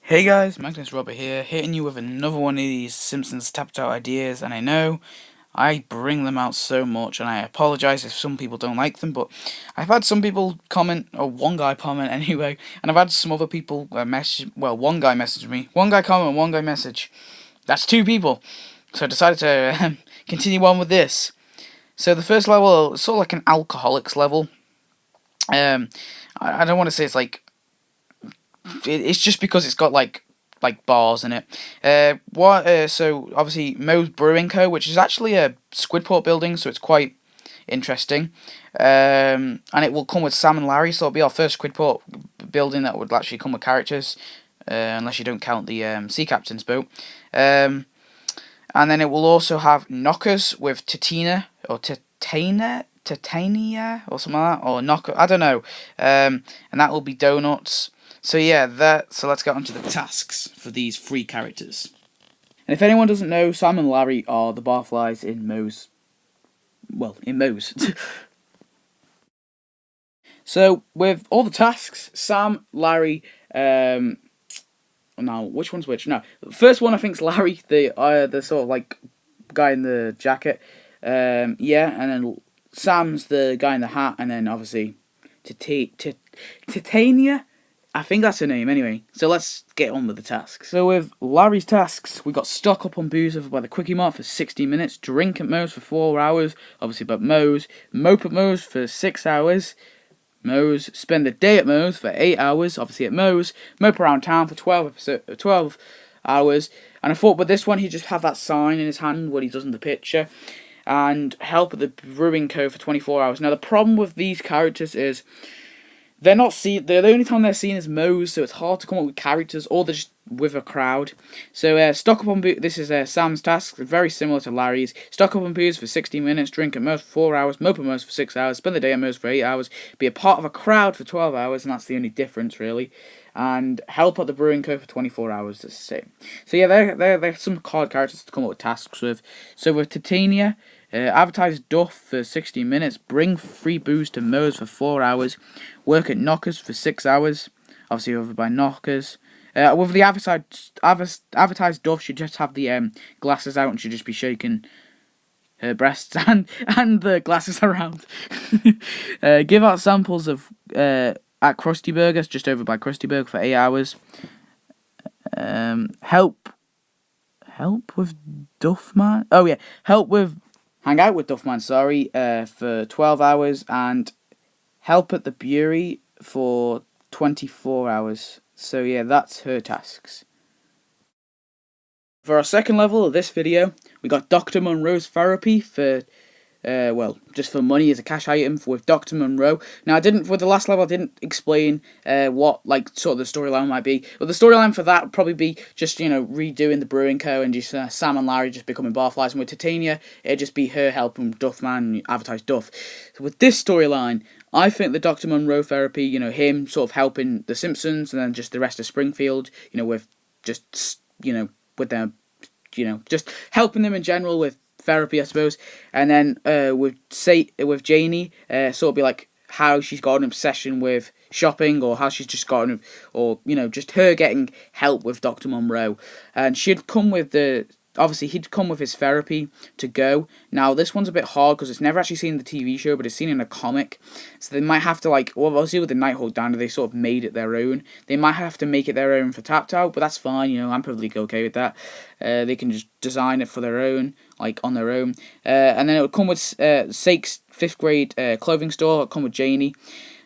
Hey guys, Magnus Robert here, hitting you with another one of these Simpsons tapped out ideas, and I know I bring them out so much, and I apologise if some people don't like them, but I've had some people comment, or one guy comment anyway, and I've had some other people message, well, one guy messaged me, one guy comment, one guy message, that's two people, so I decided to continue on with this. So the first level is sort of like an alcoholics level. um, I don't want to say it's like it's just because it's got like bars in it. So obviously Moe's Brewing Co., which is actually a Squidport building, so it's quite interesting. And it will come with Sam and Larry, so it'll be our first Squidport building that would actually come with characters, unless you don't count the Sea Captain's boat. And then it will also have Knockers with Titania or something like that, or Knocker, I don't know. And that will be donuts. So yeah, so let's get on to the tasks for these three characters. And if anyone doesn't know, Sam and Larry are the barflies in Moe's. Well, in Moe's. So with all the tasks, Sam, Larry, now which one's which? No, the first one I think is Larry, the sort of like guy in the jacket. Yeah, and then Sam's the guy in the hat, and then obviously Titania. I think that's her name anyway. So let's get on with the tasks. So with Larry's tasks, we got stock up on booze over by the Quickie Mart for 60 minutes, drink at Moe's for 4 hours, obviously but Moe's, mope at Moe's for 6 hours, Moe's, spend the day at Moe's for 8 hours, obviously at Moe's, mope around town for 12 hours, and I thought with this one he'd just have that sign in his hand when he does in the picture, and help at the Brewing Co. for 24 hours. Now the problem with these characters is they're the only time they're seen as Moe's, so it's hard to come up with characters, or they're just with a crowd. So stock up on booze. This is Sam's task, very similar to Larry's. Stock up on booze for 60 minutes, drink at Moe's for 4 hours, mope at Moe's for 6 hours, spend the day at Moe's for 8 hours, be a part of a crowd for 12 hours, and that's the only difference really. And help at the Brewing Co. for 24 hours. That's the same. So yeah, they're some card characters to come up with tasks with. So with Titania, advertise Duff for 60 minutes, bring free booze to Moe's for 4 hours, work at Knockers for 6 hours, obviously over by Knockers. With the advertised Duff, she'd just have the glasses out and she'd just be shaking her breasts and the glasses around. Give out samples of at Krusty Burgers, just over by Krusty Burger for 8 hours. Help with Duffman. Oh yeah, hang out with Duffman. Sorry, for 12 hours, and help at the brewery for 24 hours. So yeah, that's her tasks. For our second level of this video, we got Dr. Monroe's therapy for, just for money as a cash item with Dr. Monroe. Now, with the last level, I didn't explain what, like, sort of the storyline might be. But the storyline for that would probably be just, redoing the Brewing Co. and just Sam and Larry just becoming barflies. And with Titania, it'd just be her helping Duffman advertise Duff. So with this storyline, I think the Dr. Monroe therapy, him sort of helping the Simpsons and then just the rest of Springfield, with just, with them, just helping them in general with therapy, I suppose. And then with Janie, sort of be like how she's got an obsession with shopping, or how she's just gotten, or just her getting help with Dr. Monroe. And she'd come with obviously he'd come with his therapy to go. Now this one's a bit hard because it's never actually seen in the TV show, but it's seen in a comic. So they might have to obviously with the Nighthawk Diner, they sort of made it their own. They might have to make it their own for Tapped Out, but that's fine. I'm perfectly okay with that. They can just design it for their own, on their own. And then it would come with Sake's 5th grade clothing store. It'll come with Janie.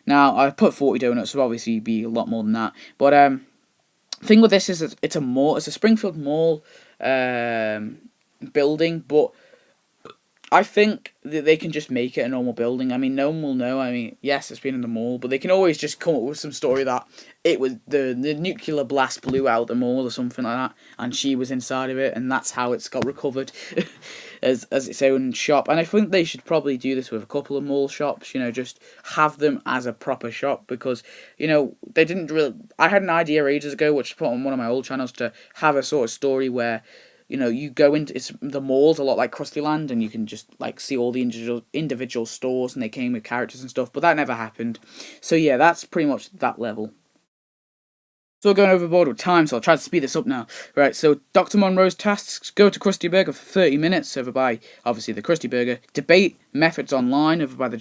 Now I put 40 donuts, so obviously it'd be a lot more than that. But thing with this is that it's a Springfield Mall building, but I think that they can just make it a normal building. I mean, no one will know. I mean, yes, it's been in the mall, but they can always just come up with some story that it was the nuclear blast blew out the mall or something like that, and she was inside of it, and that's how it's got recovered as its own shop. And I think they should probably do this with a couple of mall shops. Just have them as a proper shop, because they didn't really. I had an idea ages ago, which I put on one of my old channels, to have a sort of story where you go into the mall's a lot like Krusty Land, and you can just see all the individual stores, and they came with characters and stuff. But that never happened. So yeah, that's pretty much that level. Still going overboard with time, so I'll try to speed this up now. Right, so Dr. Monroe's tasks: go to Krusty Burger for 30 minutes, over by, obviously, the Krusty Burger. Debate methods online, over by the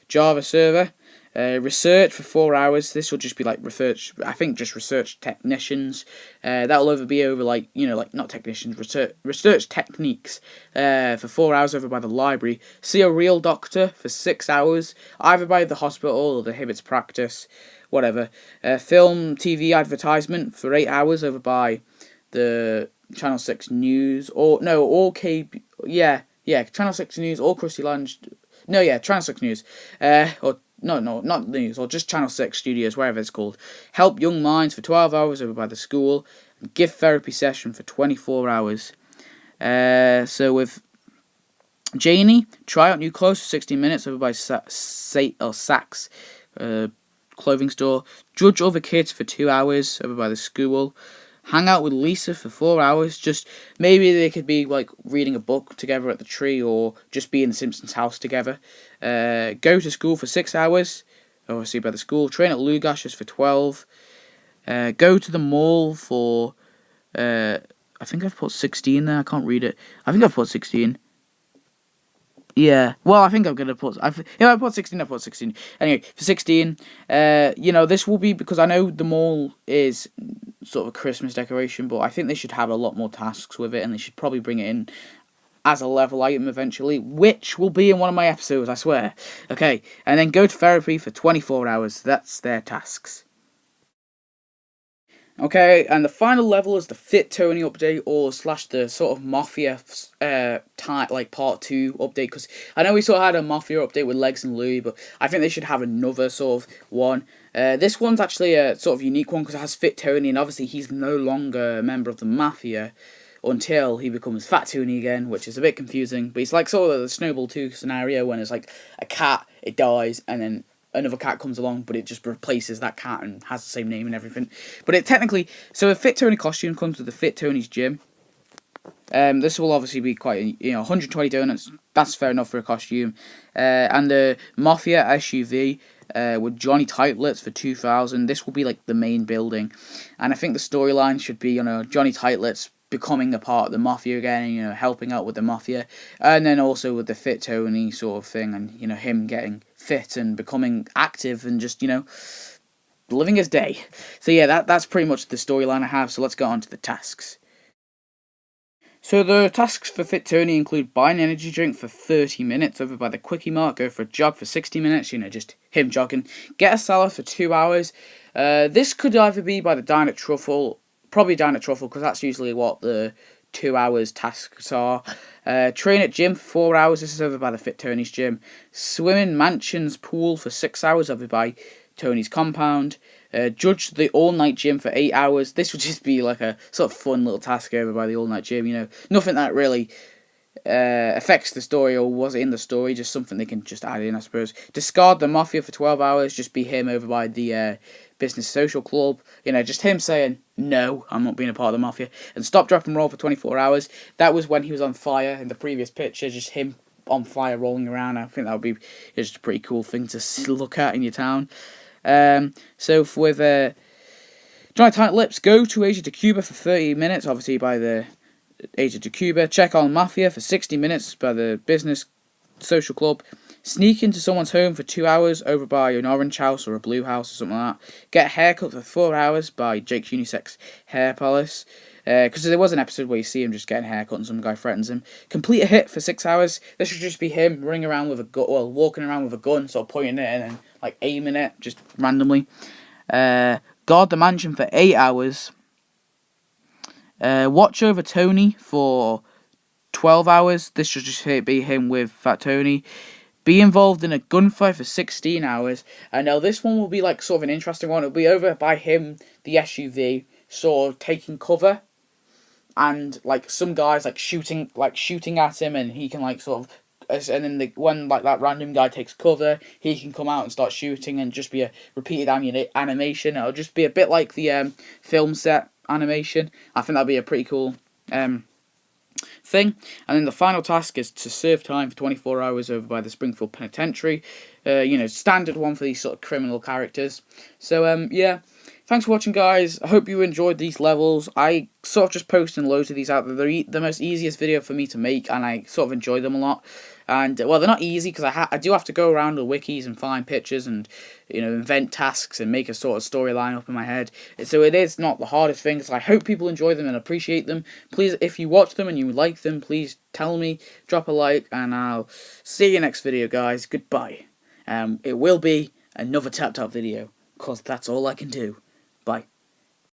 Java server. Research for 4 hours. This will just be like research, I think just research technicians. That'll be over like, like not technicians, research techniques for 4 hours over by the library. See a real doctor for 6 hours, either by the hospital or the Hibbett's practice. Whatever. Film, TV advertisement for 8 hours over by the Channel 6 News, or no, all Channel 6 News, or Krusty Lounge. No, yeah, Channel 6 News. Or no, not news, or just Channel 6 Studios, wherever it's called. Help Young Minds for 12 hours over by the school, and Gift Therapy Session for 24 hours. So with Janie, try out new clothes for 60 minutes over by Saks clothing store. Judge other kids for 2 hours over by the school. Hang out with Lisa for 4 hours. Just maybe they could be like reading a book together at the tree, or just be in the Simpsons house together. Go to school for 6 hours, obviously by the school. Train at Lugash's for 12. Go to the mall for I think I've put 16 there. I can't read it. I think I've put 16. Yeah, well, I think I'm gonna put. I put 16. I put 16. Anyway, for 16, this will be because I know the mall is sort of a Christmas decoration, but I think they should have a lot more tasks with it, and they should probably bring it in as a level item eventually, which will be in one of my episodes, I swear. Okay, and then go to therapy for 24 hours. That's their tasks. Okay, and the final level is the Fit Tony update, or slash the sort of Mafia like part 2 update, because I know we sort of had a Mafia update with Legs and Louie, but I think they should have another sort of one. This one's actually a sort of unique one because it has Fit Tony, and obviously he's no longer a member of the Mafia until he becomes Fat Tony again, which is a bit confusing, but it's like sort of the Snowball 2 scenario when it's like a cat, it dies, and then another cat comes along, but it just replaces that cat and has the same name and everything. But it technically, so a Fit Tony costume comes with the Fit Tony's gym. This will obviously be quite, 120 donuts. That's fair enough for a costume. And the Mafia SUV with Johnny Tightlets for 2,000. This will be like the main building, and I think the storyline should be, Johnny Tightlets becoming a part of the Mafia again, helping out with the Mafia, and then also with the Fit Tony sort of thing, and him getting fit and becoming active and just living his day. So yeah, that's pretty much the storyline I have. So let's go on to the tasks. So the tasks for Fit Tony include buy an energy drink for 30 minutes over by the Quickie Mart, go for a jog for 60 minutes, just him jogging, get a salad for 2 hours. This could either be by the Dine at Truffle, probably Dine at Truffle, because that's usually what the 2 hours tasks are. Train at gym for 4 hours, this is over by the Fit Tony's gym. Swim in Mansion's pool for 6 hours over by Tony's compound. Judge the all-night gym for 8 hours. This would just be like a sort of fun little task over by the all-night gym, nothing that really affects the story or was in the story, just something they can just add in, I suppose. Discard the Mafia for 12 hours, just be him over by the Business Social Club, just him saying, no, I'm not being a part of the Mafia. And stop, drop and roll for 24 hours. That was when he was on fire in the previous picture, just him on fire rolling around. I think that would be just a pretty cool thing to look at in your town. So with Johnny Tight Lips, go to Asia to Cuba for 30 minutes, obviously by the Asia to Cuba. Check on Mafia for 60 minutes by the Business Social Club. Sneak into someone's home for 2 hours over by an orange house or a blue house or something like that. Get a haircut for 4 hours by Jake's Unisex Hair Palace. Because there was an episode where you see him just getting a haircut and some guy threatens him. Complete a hit for 6 hours. This should just be him running around with a gun, walking around with a gun, sort of pointing it and then like aiming it just randomly. Guard the mansion for 8 hours. Watch over Tony for 12 hours. This should just be him with Fat Tony. Be involved in a gunfight for 16 hours. And now this one will be like sort of an interesting one. It'll be over by him, the SUV, sort of taking cover. And like some guys like shooting at him, and he can like sort of, and then when like that random guy takes cover, he can come out and start shooting, and just be a repeated animation. It'll just be a bit like the film set animation. I think that'd be a pretty cool thing. And then the final task is to serve time for 24 hours over by the Springfield Penitentiary. Standard one for these sort of criminal characters. So yeah, thanks for watching, guys. I hope you enjoyed these levels. I sort of just posting loads of these out there. They're the most easiest video for me to make, and I sort of enjoy them a lot. And well, they're not easy because I do have to go around the wikis and find pictures and invent tasks and make a sort of storyline up in my head. So it is not the hardest thing. So I hope people enjoy them and appreciate them. Please, if you watch them and you like them, please tell me, drop a like, and I'll see you next video, guys. Goodbye. It will be another tap video, because that's all I can do. Bye.